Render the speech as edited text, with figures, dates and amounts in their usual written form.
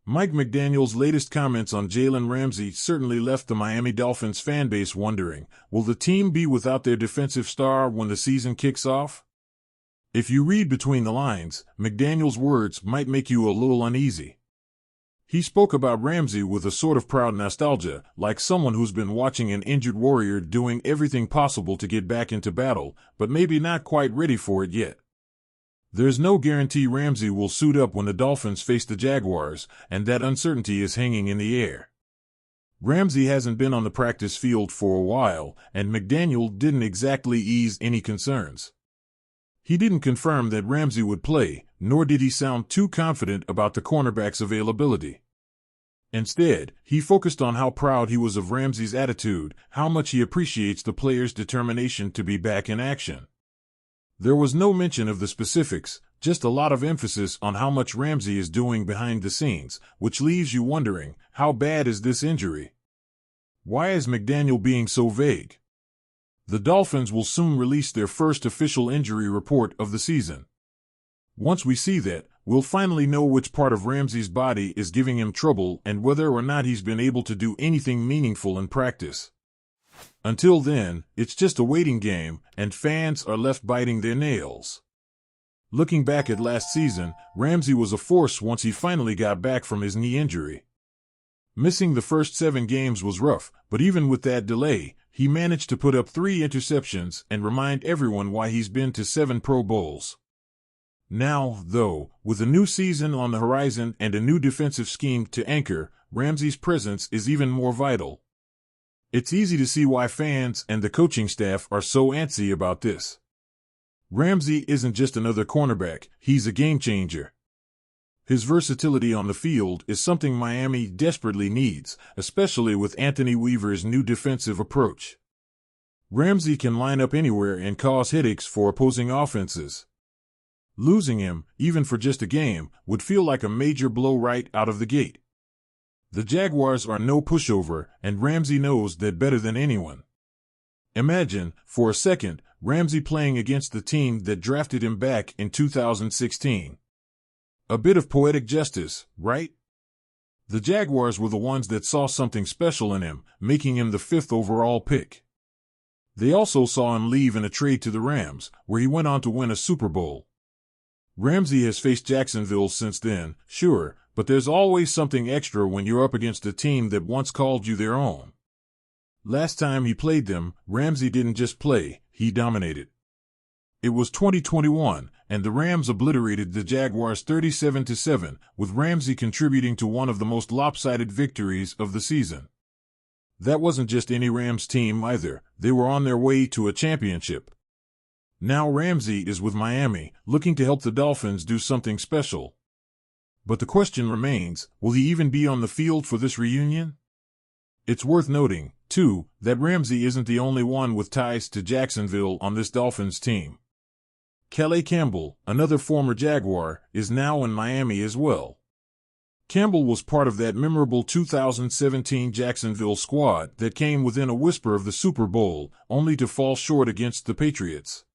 Mike McDaniel's latest comments on Jalen Ramsey certainly left the Miami Dolphins fanbase wondering, will the team be without their defensive star when the season kicks off? If you read between the lines, McDaniel's words might make you a little uneasy. He spoke about Ramsey with a sort of proud nostalgia, like someone who's been watching an injured warrior doing everything possible to get back into battle, but maybe not quite ready for it yet. There's no guarantee Ramsey will suit up when the Dolphins face the Jaguars, and that uncertainty is hanging in the air. Ramsey hasn't been on the practice field for a while, and McDaniel didn't exactly ease any concerns. He didn't confirm that Ramsey would play, nor did he sound too confident about the cornerback's availability. Instead, he focused on how proud he was of Ramsey's attitude, how much he appreciates the player's determination to be back in action. There was no mention of the specifics, just a lot of emphasis on how much Ramsey is doing behind the scenes, which leaves you wondering, how bad is this injury? Why is McDaniel being so vague? The Dolphins will soon release their first official injury report of the season. Once we see that, we'll finally know which part of Ramsey's body is giving him trouble and whether or not he's been able to do anything meaningful in practice. Until then, it's just a waiting game, and fans are left biting their nails. Looking back at last season, Ramsey was a force once he finally got back from his knee injury. Missing the first 7 games was rough, but even with that delay, he managed to put up 3 interceptions and remind everyone why he's been to 7 Pro Bowls. Now, though, with a new season on the horizon and a new defensive scheme to anchor, Ramsey's presence is even more vital. It's easy to see why fans and the coaching staff are so antsy about this. Ramsey isn't just another cornerback, he's a game changer. His versatility on the field is something Miami desperately needs, especially with Anthony Weaver's new defensive approach. Ramsey can line up anywhere and cause headaches for opposing offenses. Losing him, even for just a game, would feel like a major blow right out of the gate. The Jaguars are no pushover, and Ramsey knows that better than anyone. Imagine, for a second, Ramsey playing against the team that drafted him back in 2016. A bit of poetic justice, right? The Jaguars were the ones that saw something special in him, making him the 5th overall pick. They also saw him leave in a trade to the Rams, where he went on to win a Super Bowl. Ramsey has faced Jacksonville since then, sure, but there's always something extra when you're up against a team that once called you their own. Last time he played them, Ramsey didn't just play, he dominated. It was 2021, and the Rams obliterated the Jaguars 37-7, with Ramsey contributing to one of the most lopsided victories of the season. That wasn't just any Rams team either, they were on their way to a championship. Now Ramsey is with Miami, looking to help the Dolphins do something special. But the question remains, will he even be on the field for this reunion? It's worth noting, too, that Ramsey isn't the only one with ties to Jacksonville on this Dolphins team. Calais Campbell, another former Jaguar, is now in Miami as well. Campbell was part of that memorable 2017 Jacksonville squad that came within a whisper of the Super Bowl, only to fall short against the Patriots.